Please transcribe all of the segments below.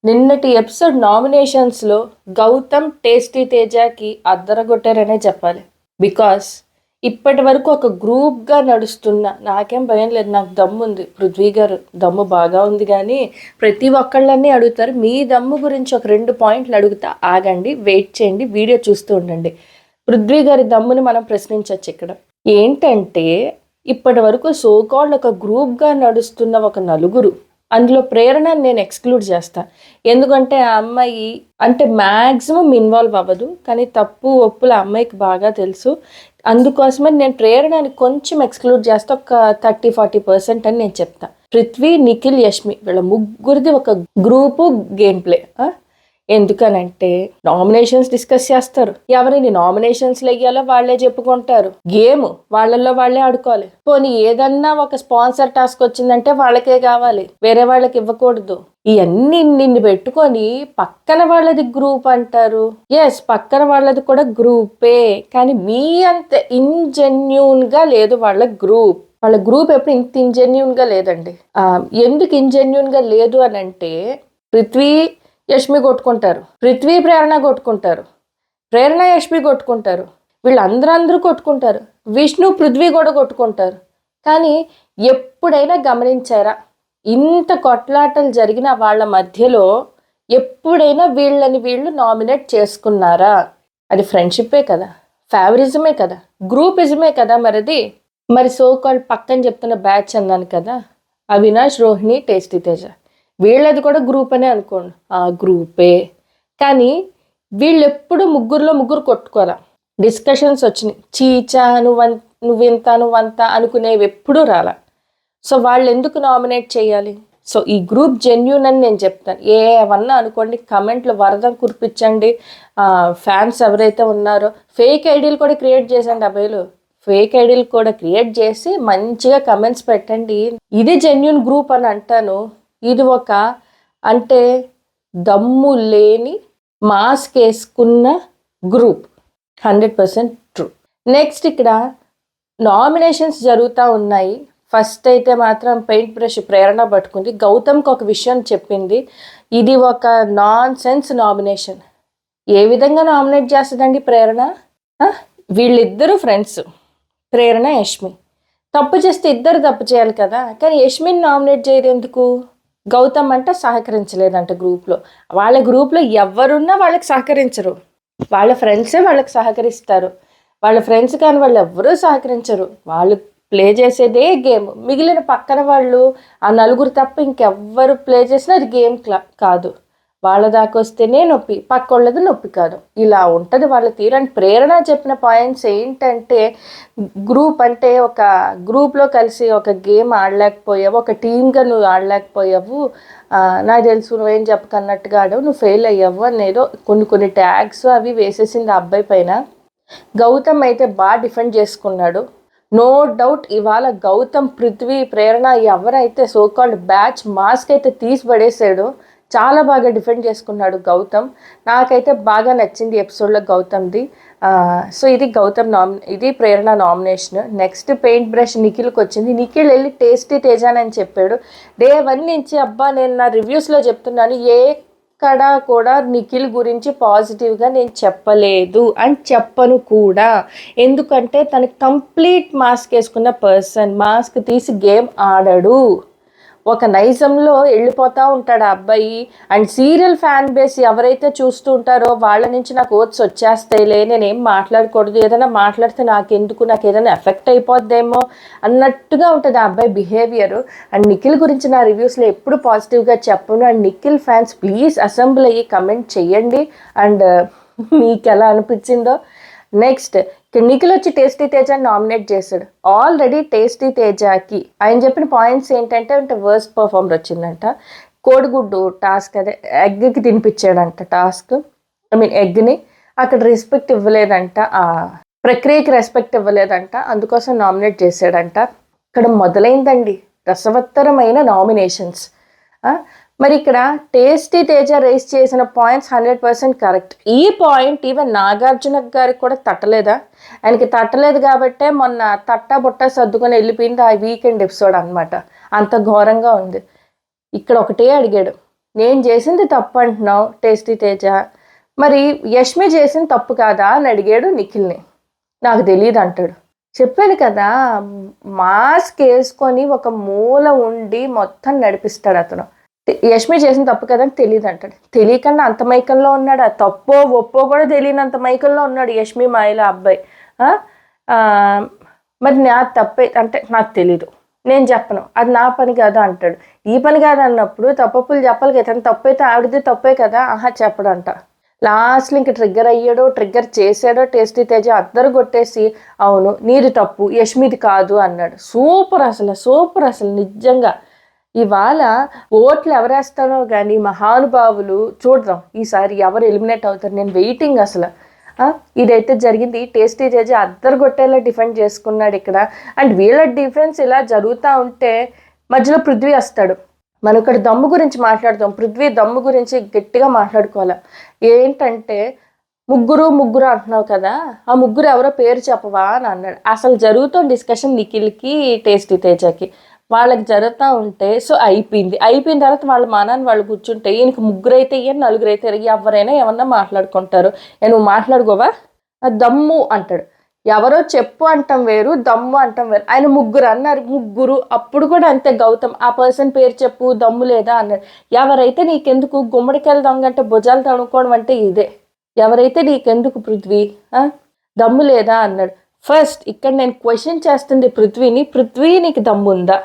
నిన్నటి episode నామినేషన్స్లో Gautam tasty తేజకి అద్దరగొట్టారనే చెప్పాలి. Because ఇప్పటి వరకు ఒక గ్రూప్గా నడుస్తున్న, నాకేం భయం లేదు, నాకు దమ్ము ఉంది. పృథ్వీ గారు దమ్ము బాగా ఉంది, కానీ ప్రతి ఒక్కళ్ళన్నీ అడుగుతారు. మీ దమ్ము గురించి ఒక 2 పాయింట్లు అడుగుతా, ఆగండి, వెయిట్ చేయండి, వీడియో చూస్తూ ఉండండి. పృథ్వీ గారి దమ్ముని మనం ప్రశ్నించవచ్చు. ఇక్కడ ఏంటంటే, ఇప్పటి వరకు సోకాల్డ్ ఒక గ్రూప్గా నడుస్తున్న ఒక నలుగురు, అందులో ప్రేరణ నేను ఎక్స్క్లూడ్ చేస్తా. ఎందుకంటే ఆ అమ్మాయి అంటే మ్యాక్సిమం ఇన్వాల్వ్ అవ్వదు, కానీ తప్పు ఒప్పులు ఆ అమ్మాయికి బాగా తెలుసు. అందుకోసమే నేను ప్రేరణని కొంచెం ఎక్స్క్లూడ్ చేస్తా, ఒక 30-40% అని నేను చెప్తా. పృథ్వీ, నిఖిల్, యష్మి వీళ్ళ ముగ్గురిది ఒక గ్రూపు గేమ్ ప్లే. ఎందుకనంటే నామినేషన్స్ డిస్కస్ చేస్తారు, ఎవరిని నామినేషన్స్లో వెయ్యాలో వాళ్ళే చెప్పుకుంటారు, గేమ్ వాళ్ళల్లో వాళ్ళే ఆడుకోవాలి. పోనీ ఏదన్నా ఒక స్పాన్సర్ టాస్క్ వచ్చిందంటే వాళ్ళకే కావాలి, వేరే వాళ్ళకి ఇవ్వకూడదు. ఇవన్నీ నిన్ను పెట్టుకొని పక్కన వాళ్ళది గ్రూప్ అంటారు. ఎస్, పక్కన వాళ్ళది కూడా గ్రూపే, కానీ మీ అంత ఇంజెన్యూన్గా లేదు వాళ్ళ గ్రూప్. వాళ్ళ గ్రూప్ ఎప్పుడు ఇంత ఇంజెన్యూన్గా లేదండి. ఎందుకు ఇంజెన్యూన్గా లేదు అని అంటే, పృథ్వీ యష్మి కొట్టుకుంటారు, పృథ్వీ ప్రేరణ కొట్టుకుంటారు, ప్రేరణ యష్మి కొట్టుకుంటారు, వీళ్ళందరూ కొట్టుకుంటారు, విష్ణు పృథ్వీ కూడా కొట్టుకుంటారు. కానీ ఎప్పుడైనా గమనించారా, ఇంత కొట్లాటలు జరిగిన వాళ్ళ మధ్యలో ఎప్పుడైనా వీళ్ళని వీళ్ళు నామినేట్ చేసుకున్నారా? అది ఫ్రెండ్షిప్పే కదా, ఫేవరిజమే కదా, గ్రూపిజమే కదా. మరి సోకాల్ పక్కన చెప్తున్న బ్యాచ్ అన్నాను కదా, అవినాష్, రోహిణి, టేస్టీ తేజ, వీళ్ళది కూడా గ్రూప్ అనే అనుకోండి, ఆ గ్రూపే. కానీ వీళ్ళు ఎప్పుడు ముగ్గురులో ముగ్గురు కొట్టుకోరా. డిస్కషన్స్ వచ్చినాయి, చీచా నువ్వింత నువ్వంత అనుకునేవి ఎప్పుడూ రాలా. సో వాళ్ళు ఎందుకు నామినేట్ చేయాలి? సో ఈ గ్రూప్ జెన్యూన్ అని నేను చెప్తాను. ఏమన్నా అనుకోండి, కమెంట్లు వరద కురిపించండి. ఫ్యాన్స్ ఎవరైతే ఉన్నారో ఫేక్ ఐడీలు కూడా క్రియేట్ చేసండి. అబ్బాయిలు ఫేక్ ఐడీలు కూడా క్రియేట్ చేసి మంచిగా కమెంట్స్ పెట్టండి. ఇది జెన్యూన్ గ్రూప్ అని అంటాను. ఇది ఒక అంటే దమ్ము లేని మాస్క్ వేసుకున్న గ్రూప్, 100% ట్రూ. నెక్స్ట్ ఇక్కడ నామినేషన్స్ జరుగుతూ ఉన్నాయి. ఫస్ట్ అయితే మాత్రం పెయింట్ బ్రష్ ప్రేరణ పట్టుకుంది, గౌతమ్కి ఒక విషయం చెప్పింది. ఇది ఒక నాన్ సెన్స్ నామినేషన్. ఏ విధంగా నామినేట్ చేస్తుందండి ప్రేరణ? వీళ్ళిద్దరూ ఫ్రెండ్స్, ప్రేరణ యష్మి. తప్పు చేస్తే ఇద్దరు తప్పు చేయాలి కదా, కానీ యష్మిని నామినేట్ చేయదు ఎందుకు? గౌతమ్ అంట సహకరించలేదంట గ్రూప్లో. వాళ్ళ గ్రూప్లో ఎవరున్నా వాళ్ళకి సహకరించరు, వాళ్ళ ఫ్రెండ్సే వాళ్ళకి సహకరిస్తారు. వాళ్ళ ఫ్రెండ్స్ కానీ వాళ్ళు ఎవ్వరూ సహకరించరు. వాళ్ళు ప్లే చేసేదే గేమ్. మిగిలిన పక్కన వాళ్ళు ఆ నలుగురు తప్ప ఇంకెవ్వరు ప్లే చేసినా అది గేమ్ కాదు. వాళ్ళ దాకా వస్తేనే నొప్పి, పక్కోళ్ళది నొప్పి కాదు. ఇలా ఉంటుంది వాళ్ళ తీరు. అండ్ ప్రేరణ చెప్పిన పాయింట్స్ ఏంటంటే, గ్రూప్ అంటే ఒక గ్రూప్లో కలిసి ఒక గేమ్ ఆడలేకపోయావు, ఒక టీమ్గా నువ్వు ఆడలేకపోయావు, నాకు తెలుసు నువ్వేం చెప్పకన్నట్టుగా ఆడావు, నువ్వు ఫెయిల్ అయ్యావు అనేదో కొన్ని ట్యాగ్స్ అవి వేసేసింది ఆ అబ్బాయి పైన. గౌతమ్ అయితే బాగా డిఫెండ్ చేసుకున్నాడు. నో డౌట్ ఇవాళ గౌతమ్, పృథ్వీ, ప్రేరణ ఎవరైతే సోకాల్డ్ బ్యాచ్ మాస్క్ అయితే తీసి పడేసాడో చాలా బాగా డిఫెండ్ చేసుకున్నాడు గౌతమ్. నాకైతే బాగా నచ్చింది ఎపిసోడ్లో గౌతమ్ది. సో ఇది ఇది ప్రేరణ నామినేషన్. నెక్స్ట్ పెయింట్ బ్రష్ నిఖిల్కి వచ్చింది. నిఖిల్ వెళ్ళి టేస్టీ తేజాన్ అని చెప్పాడు. Day 1 నుంచి నేను నా రివ్యూస్లో చెప్తున్నాను, ఎక్కడ కూడా నిఖిల్ గురించి పాజిటివ్గా నేను చెప్పలేదు అని చెప్పను కూడా. ఎందుకంటే తనకి కంప్లీట్ మాస్క్ వేసుకున్న పర్సన్, మాస్క్ తీసి గేమ్ ఆడడు, ఒక నైజంలో వెళ్ళిపోతూ ఉంటాడు ఆ అబ్బాయి. అండ్ సీరియల్ ఫ్యాన్ బేస్ ఎవరైతే చూస్తూ ఉంటారో వాళ్ళ నుంచి నాకు ఓట్స్ వచ్చేస్తాయిలే, నేనేం మాట్లాడకూడదు, ఏదైనా మాట్లాడితే నాకు ఏదైనా ఎఫెక్ట్ అయిపోద్దేమో అన్నట్టుగా ఉంటుంది ఆ అబ్బాయి బిహేవియర్. అండ్ నిఖిల్ గురించి నా రివ్యూస్లో ఎప్పుడు పాజిటివ్గా చెప్పను. And Nikhil fans please assembly అయ్యి కమెంట్ చెయ్యండి అండ్ మీకు ఎలా అనిపించిందో. నెక్స్ట్ నిఖిల్ వచ్చి టేస్టీ తేజాని నామినేట్ చేశాడు. ఆల్రెడీ టేస్టీ తేజాకి ఆయన చెప్పిన పాయింట్స్ ఏంటంటే వర్స్ట్ పర్ఫార్మర్ వచ్చిందంట. కోడిగుడ్డు టాస్క్, అదే ఎగ్కి తినిపించాడంట టాస్క్, ఎగ్ని అక్కడ రెస్పెక్ట్ ఇవ్వలేదంట, ఆ ప్రక్రియకి రెస్పెక్ట్ ఇవ్వలేదంట, అందుకోసం నామినేట్ చేశాడంట. ఇక్కడ మొదలైందండి రసవత్తరమైన నామినేషన్స్. మరి ఇక్కడ టేస్టీ తేజ రేస్ చేసిన పాయింట్స్ 100% కరెక్ట్. ఈ పాయింట్ ఈవెన్ నాగార్జున గారికి కూడా తట్టలేదా? ఆయనకి తట్టలేదు కాబట్టే మొన్న బుట్ట సర్దుకొని వెళ్ళిపోయింది ఆ వీకెండ్ ఎపిసోడ్ అనమాట. అంత ఘోరంగా ఉంది. ఇక్కడ ఒకటే అడిగాడు, నేను చేసింది తప్పు అంటున్నావు టేస్టీ తేజ, మరి యష్మి చేసింది తప్పు కాదా అని అడిగాడు నిఖిల్ని. నాకు తెలియదు అంటాడు. చెప్పాను కదా, మాస్క్ వేసుకొని ఒక మూల ఉండి మొత్తం నడిపిస్తాడు అతను. యష్మి చేసిన తప్పు కదా అని తెలియదు అంటాడు. తెలియకుండా అంత మైకంలో ఉన్నాడు, ఆ తప్పో ఒప్పో కూడా తెలియనంత మైకంలో ఉన్నాడు యష్మి మాయల అబ్బాయి. మరి నా తప్పే అంటే నాకు తెలీదు, నేను చెప్పను, అది నా పని కాదు అంటాడు. ఈ పని కాదు అన్నప్పుడు తప్పులు చెప్పాలి కదా, తప్పైతే ఆవిడది తప్పే కదా. చెప్పడంట. లాస్ట్లో ఇంక ట్రిగ్గర్ అయ్యాడో ట్రిగ్గర్ చేశాడో టేస్టీ తేజ అద్దరు కొట్టేసి అవును నీది తప్పు యష్మిది కాదు అన్నాడు. సూపర్ అసలు నిజంగా. ఇవాళ ఓట్లు ఎవరేస్తానో కానీ మహానుభావులు చూద్దాం ఈసారి ఎవరు ఎలిమినేట్ అవుతారు. నేను వెయిటింగ్ అసలు. ఇదైతే జరిగింది. టేస్టీ తేజ అద్దరు కొట్టేలా డిఫెండ్ చేసుకున్నాడు ఇక్కడ. అండ్ వీళ్ళ డిఫెన్స్ ఇలా జరుగుతూ ఉంటే మధ్యలో పృథ్వీ వస్తాడు. మనం ఇక్కడ దమ్ము గురించి మాట్లాడదాం. పృథ్వీ దమ్ము గురించి గట్టిగా మాట్లాడుకోవాలి. ఏంటంటే ముగ్గురు అంటున్నావు కదా, ఆ ముగ్గురు ఎవరో పేరు చెప్పవా అని అన్నాడు. అసలు జరుగుతున్న డిస్కషన్ నిఖిల్కి టేస్టీ తేజకి వాళ్ళకి జరుగుతూ ఉంటే సో అయిపోయిన తర్వాత వాళ్ళ మానాన్ని వాళ్ళు కూర్చుంటే ఈయనకి ముగ్గురు అయితే నలుగురు అయితే ఎవరైనా ఏమన్నా మాట్లాడుకుంటారు. నువ్వు మాట్లాడుకోవా, దమ్ము అంటాడు. ఎవరో చెప్పు అంటాం వేరు, దమ్ము అంటాం వేరు. ఆయన ముగ్గురు అన్నారు, ముగ్గురు. అప్పుడు కూడా అంతే గౌతమ్, ఆ పర్సన్ పేరు చెప్పు, దమ్ము లేదా అన్నాడు. ఎవరైతే నీకెందుకు, గుమ్మడికాయలు దొంగంటే భుజాలు తడుకోవడం అంటే ఇదే. ఎవరైతే నీకెందుకు పృథ్వీ, దమ్ము లేదా అన్నాడు. ఫస్ట్ ఇక్కడ నేను క్వశ్చన్ చేస్తుంది పృథ్వీని, పృథ్వీ నీకు దమ్ము ఉందా?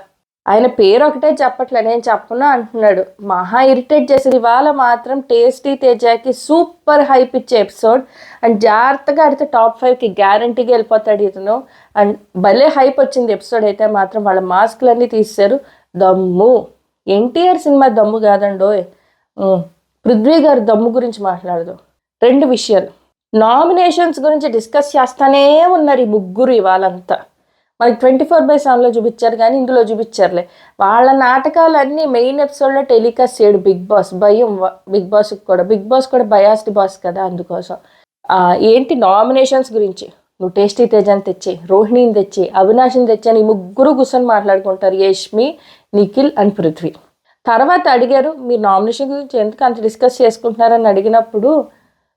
ఆయన పేరు ఒకటే చెప్పట్లే, నేను చెప్పను అంటున్నాడు. మహా ఇరిటేట్ చేసేది. ఇవాళ మాత్రం టేస్టీ తేజకి సూపర్ హైప్ ఇచ్చే ఎపిసోడ్. అండ్ జాగ్రత్తగా ఆడితే టాప్ 5కి గ్యారంటీగా వెళ్ళిపోతాడు ఇతను. అండ్ భలే హైప్ వచ్చింది ఎపిసోడ్ అయితే మాత్రం. వాళ్ళ మాస్క్లన్నీ తీశారు. దమ్ము ఎన్టీఆర్ సినిమా దమ్ము కాదండో. పృథ్వీ గారు దమ్ము గురించి మాట్లాడదు. 2 విషయాలు, నామినేషన్స్ గురించి డిస్కస్ చేస్తానే ఉన్నారు ఈ ముగ్గురు ఇవాళంతా. మనకి 24/7లో చూపించారు కానీ ఇందులో చూపించారులే. వాళ్ళ నాటకాలన్నీ మెయిన్ ఎపిసోడ్లో టెలికాస్ట్ చేయడు బిగ్ బాస్. భయం బిగ్ బాస్ కూడా బయాస్డ్ బాస్ కదా, అందుకోసం. ఏంటి నామినేషన్స్ గురించి, నువ్వు టేస్టీ తేజాన్ని తెచ్చి, రోహిణిని తెచ్చి, అవినాష్ని తెచ్చి ఈ ముగ్గురు కూర్చొని మాట్లాడుకుంటారు, యష్మి, నిఖిల్ అండ్ పృథ్వీ. తర్వాత అడిగారు మీరు నామినేషన్ గురించి ఎందుకు అంత డిస్కస్ చేసుకుంటున్నారని అడిగినప్పుడు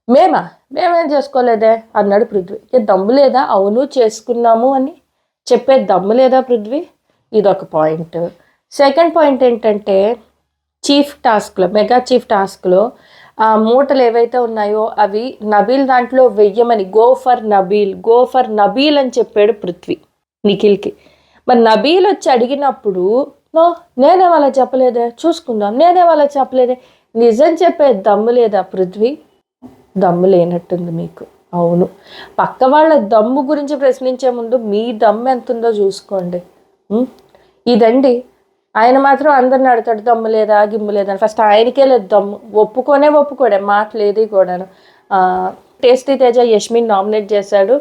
మేమేం చేసుకోలేదే అన్నాడు పృథ్వీ. దమ్ము లేదా? అవును చేసుకున్నాము అని చెప్పే దమ్ము లేదా పృథ్వీ? ఇదొక పాయింట్. సెకండ్ పాయింట్ ఏంటంటే మెగా చీఫ్ టాస్క్లో ఆ మూటలు ఏవైతే ఉన్నాయో అవి నబీల్ దాంట్లో వెయ్యమని గో ఫర్ నబీల్ అని చెప్పాడు పృథ్వీ నిఖిల్కి. మరి నబీల్ వచ్చి అడిగినప్పుడు నేనేం అలా చెప్పలేదే, చూసుకుందాం, నేనేం అలా చెప్పలేదే. నిజం చెప్పే దమ్ము లేదా పృథ్వీ? దమ్ము లేనట్టుంది మీకు. అవును, పక్క వాళ్ళ దమ్ము గురించి ప్రశ్నించే ముందు మీ దమ్ము ఎంత ఉందో చూసుకోండి. ఇదండి. ఆయన మాత్రం అందరిని అడుగుతాడు దమ్ము లేదా గిమ్ము లేదా అని. ఫస్ట్ ఆయనకే లేదు దమ్ము, ఒప్పుకోడే మాట లేదు కూడాను. టేస్టీ తేజ యష్మిని నామినేట్ చేశాడు.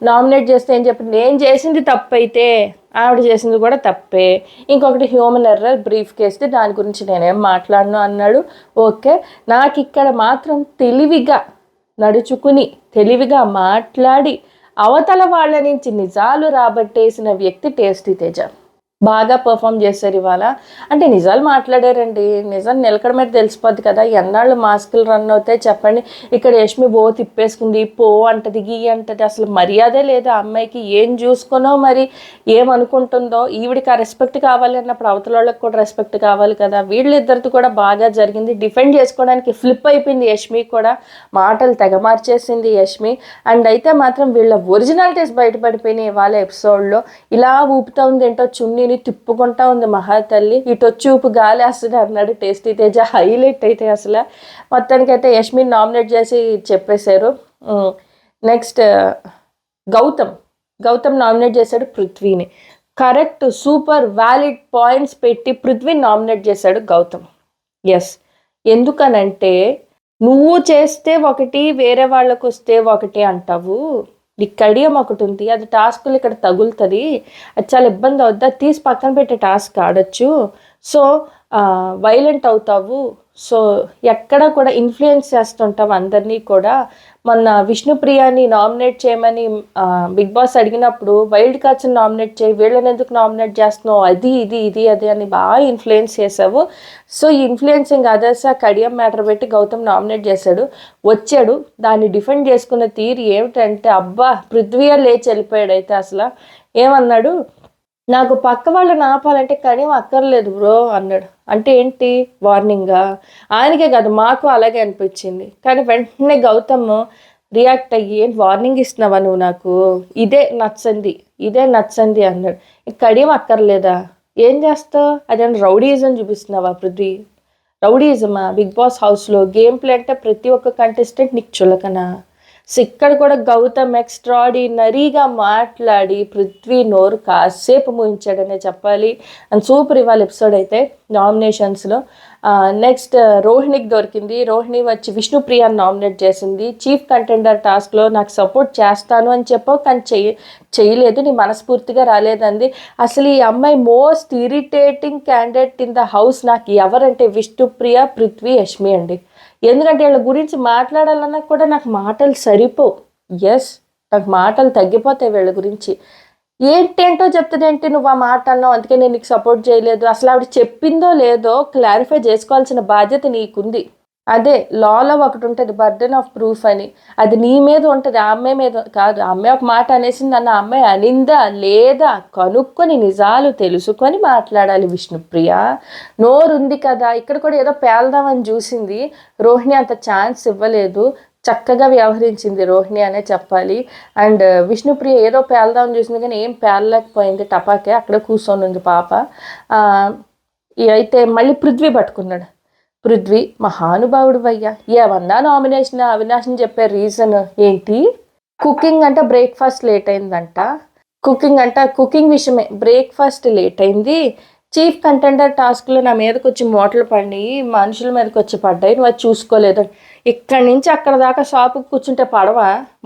నామినేట్ చేస్తే ఏం చెప్పి, నేను చేసింది తప్పైతే ఆవిడ చేసింది కూడా తప్పే, ఇంకొకటి హ్యూమన్ ఎర్రర్ బ్రీఫ్ కేస్తే దాని గురించి నేనేం మాట్లాడను అన్నాడు. ఓకే, నాకు ఇక్కడ మాత్రం తెలివిగా నడుచుకుని తెలివిగా మాట్లాడి అవతల వాళ్ళ నుంచి నిజాలు రాబట్టేసిన వ్యక్తి టేస్టీ తేజ. బాగా పర్ఫామ్ చేశారు ఇవాళ. అంటే నిజాలు మాట్లాడారండి, నిజం నిలకడ మీద తెలిసిపోద్ది కదా. ఎన్నాళ్ళు మాస్కులు రన్ అవుతాయి చెప్పండి. ఇక్కడ యష్మి తిప్పేసుకుంది, అంటది, గీ అంటది. అసలు మర్యాదే లేదు ఆ అమ్మాయికి. ఏం చూసుకునో మరి ఏమనుకుంటుందో. ఈవిడికి ఆ రెస్పెక్ట్ కావాలి అన్నప్పుడు అవతల వాళ్ళకి కూడా రెస్పెక్ట్ కావాలి కదా. వీళ్ళిద్దరితో కూడా బాగా జరిగింది. డిఫెండ్ చేసుకోవడానికి ఫ్లిప్ అయిపోయింది యష్మి కూడా, మాటలు తెగ మార్చేసింది యష్మి. అండ్ అయితే మాత్రం వీళ్ళ ఒరిజినాలిటీస్ బయటపడిపోయినాయి ఇవాళ ఎపిసోడ్లో. ఇలా ఊపుతా ఉంది ఏంటో చున్నీ తిప్పుకుంటా ఉంది మహాతల్లి, ఇటు వచ్చి ఊపు గాలి వస్తుంది అన్నాడు టేస్టీ తేజ. హైలైట్ అయితే అసలు మొత్తానికి అయితే యష్మిని నామినేట్ చేసి చెప్పేశారు. నెక్స్ట్ గౌతమ్ నామినేట్ చేశాడు పృథ్వీని. కరెక్ట్, సూపర్ వ్యాలిడ్ పాయింట్స్ పెట్టి పృథ్వీని నామినేట్ చేశాడు గౌతమ్. ఎస్, ఎందుకనంటే నువ్వు చేస్తే ఒకటి, వేరే వాళ్ళకు వస్తే ఒకటి అంటావు. నీకు కడియం ఒకటి ఉంది, అది టాస్క్లు ఇక్కడ తగులుతుంది, అది చాలా ఇబ్బంది అవుద్ది, అది తీసి పక్కన పెట్టే టాస్క్ ఆడచ్చు. సో వైలెంట్ అవుతావు, సో ఎక్కడ కూడా ఇన్ఫ్లుయెన్స్ చేస్తుంటాం అందరినీ కూడా. మొన్న విష్ణుప్రియని నామినేట్ చేయమని బిగ్ బాస్ అడిగినప్పుడు వైల్డ్ కార్డ్స్ని నామినేట్ చేయి, వీళ్ళని ఎందుకు నామినేట్ చేస్తున్నావు, అది ఇది అని బాగా ఇన్ఫ్లుయెన్స్ చేసావు. సో ఈ ఇన్ఫ్లుయెన్సింగ్ అదర్స్ ఆ కడియం మ్యాటర్ పెట్టి గౌతమ్ నామినేట్ చేశాడు. వచ్చాడు, దాన్ని డిఫెండ్ చేసుకున్న తీరు ఏమిటంటే అబ్బా పృథ్వీయే లేచి వెళ్ళిపోయాడు. అయితే అసలు ఏమన్నాడు, నాకు పక్క వాళ్ళని ఆపాలంటే కడియం అక్కర్లేదు బ్రో అన్నాడు. అంటే ఏంటి, వార్నింగా? ఆయనకే కాదు మాకు అలాగే అనిపించింది. కానీ వెంటనే గౌతమ్ రియాక్ట్ అయ్యి, ఏంటి వార్నింగ్ ఇస్తున్నావా నువ్వు నాకు, ఇదే నచ్చంది అన్నాడు. కడియం అక్కర్లేదా, ఏం చేస్తావు, అదేమన్నా రౌడీయిజం చూపిస్తున్నావా పృథ్వీ? రౌడీయిజమా బిగ్ బాస్ హౌస్లో? గేమ్ ప్లే అంటే ప్రతి ఒక్క కంటెస్టెంట్ నీకు చులకనా? సో ఇక్కడ కూడా గౌతమ్ ఎక్స్ట్రాడినరీగా మాట్లాడి పృథ్వీ నోరు కాసేపు మూయించాడనే చెప్పాలి. అండ్ సూపర్ ఇవాళ ఎపిసోడ్ అయితే నామినేషన్స్లో. నెక్స్ట్ రోహిణికి దొరికింది. రోహిణి వచ్చి విష్ణుప్రియాని నామినేట్ చేసింది. చీఫ్ కంటెండర్ టాస్క్లో నాకు సపోర్ట్ చేస్తాను అని చెప్పావు, కానీ చేయలేదు, నీ మనస్ఫూర్తిగా రాలేదంది. అసలు ఈ అమ్మాయి most irritating candidate in the house నాకు ఎవరంటే విష్ణుప్రియ, పృథ్వీ, యష్మి అండి. ఎందుకంటే వీళ్ళ గురించి మాట్లాడాలన్నా కూడా నాకు మాటలు సరిపోవు. నాకు మాటలు తగ్గిపోతాయి వీళ్ళ గురించి. ఏంటేంటో చెప్తుందేంటి, నువ్వు ఆ మాట అన్నావు అందుకే నేను నీకు సపోర్ట్ చేయలేదు. అసలు ఆవిడ చెప్పిందో లేదో క్లారిఫై చేసుకోవాల్సిన బాధ్యత నీకుంది. అదే లాలో ఒకటి ఉంటుంది, బర్డెన్ ఆఫ్ ప్రూఫ్ అని, అది నీ మీద ఉంటుంది, ఆ అమ్మాయి మీద కాదు. ఆ అమ్మాయి ఒక మాట అనేసింది, అన్న అమ్మాయి అనిందా లేదా కనుక్కొని నిజాలు తెలుసుకొని మాట్లాడాలి. విష్ణుప్రియ నోరుంది కదా, ఇక్కడ కూడా ఏదో పేల్దామని చూసింది. రోహిణి అంత ఛాన్స్ ఇవ్వలేదు, చక్కగా వ్యవహరించింది రోహిణి అనే చెప్పాలి. అండ్ విష్ణుప్రియ ఏదో పేల్దామని చూసింది కానీ ఏం పేలలేకపోయింది, టపాకే అక్కడ కూర్చొని ఉంది పాప. అయితే మళ్ళీ పృథ్వీ పట్టుకున్నాడు. పృథ్వీ మహానుభావుడు అయ్యా, ఏమన్నా నామినేషన్ అవినాష్ని చెప్పే రీజన్ ఏంటి, కుకింగ్ అంటే బ్రేక్ఫాస్ట్ లేట్ అయిందంట. కుకింగ్ విషయమే బ్రేక్ఫాస్ట్ లేట్ అయింది. చీఫ్ కంటెండర్ టాస్క్లో నా మీదకి వచ్చి మూటలు పడినాయి, మనుషుల మీదకి వచ్చి పడ్డాయి, నువ్వు అది చూసుకోలేదు. ఇక్కడి నుంచి అక్కడ దాకా షాపుకి కూర్చుంటే పడవ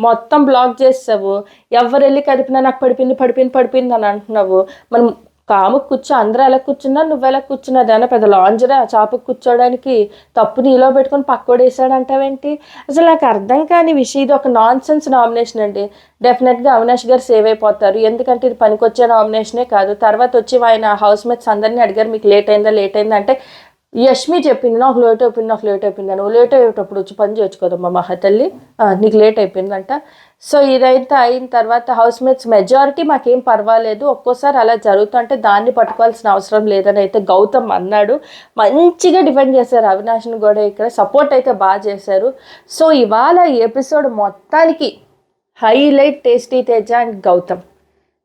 మొత్తం బ్లాక్ చేస్తావు. ఎవరు వెళ్ళి కదిపినా నాకు పడిపోయింది అని అంటున్నావు. మనం కాముకు కూర్చో, అందరూ ఎలా కూర్చున్నా నువ్వు ఎలా కూర్చున్నా, దాని పెద్ద లాంజరా చాపుకు కూర్చోడానికి, తప్పు నీలో పెట్టుకుని పక్కోడేసాడు అంటావేంటి? అసలు నాకు అర్థం కాని విషయం. ఇది ఒక నాన్ సెన్స్ నామినేషన్ అండి. డెఫినెట్గా అవినాష్ గారు సేవ్ అయిపోతారు, ఎందుకంటే ఇది పనికొచ్చే నామినేషనే కాదు. తర్వాత వచ్చి ఆయన హౌస్ మేట్స్ అందరినీ అడిగారు మీకు లేట్ అయిందా అంటే యష్మి చెప్పింది నాకు లేట్ అయిపోయింది. నువ్వు లేట్ అయ్యేటప్పుడు వచ్చి పని చేయొచ్చు కదమ్మా మహతల్లి, నీకు లేట్ అయిపోయిందంట. సో ఇదైతే అయిన తర్వాత హౌస్ మేట్స్ మెజారిటీ మాకేం పర్వాలేదు, ఒక్కోసారి అలా జరుగుతుంటే దాన్ని పట్టుకోవాల్సిన అవసరం లేదని అయితే గౌతమ్ అన్నాడు. మంచిగా డిఫెండ్ చేశారు అవినాష్ని కూడా, ఇక్కడ సపోర్ట్ అయితే బాగా చేశారు. సో ఇవాళ ఈ ఎపిసోడ్ మొత్తానికి highlight tasty Teja and Gautam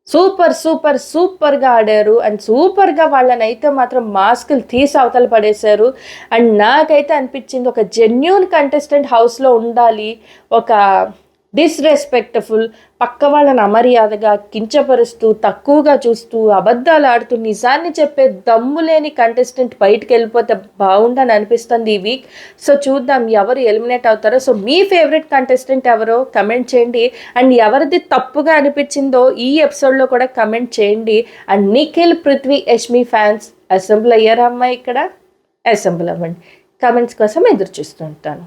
సూపర్గా ఆడారు. అండ్ సూపర్గా వాళ్ళని అయితే మాత్రం మాస్కులు తీసి అవతల పడేశారు. అండ్ నాకైతే అనిపించింది ఒక జెన్యూన్ కంటెస్టెంట్ హౌస్లో ఉండాలి. ఒక డిస్రెస్పెక్ట్ఫుల్, పక్క వాళ్ళని అమర్యాదగా కించపరుస్తూ తక్కువగా చూస్తూ అబద్ధాలు ఆడుతూ నిజాన్ని చెప్పే దమ్ము లేని కంటెస్టెంట్ బయటికి వెళ్ళిపోతే బాగుండని అనిపిస్తుంది ఈ వీక్. సో చూద్దాం ఎవరు ఎలిమినేట్ అవుతారో. సో మీ ఫేవరెట్ కంటెస్టెంట్ ఎవరో కమెంట్ చేయండి. అండ్ ఎవరిది తప్పుగా అనిపించిందో ఈ ఎపిసోడ్లో కూడా కమెంట్ చేయండి. And Nikhil, Prithvi, Yashmi fans assemble అయ్యారా అమ్మాయి? ఇక్కడ అసెంబ్ల్ అవ్వండి. కమెంట్స్ కోసం ఎదురు చూస్తూ ఉంటాను.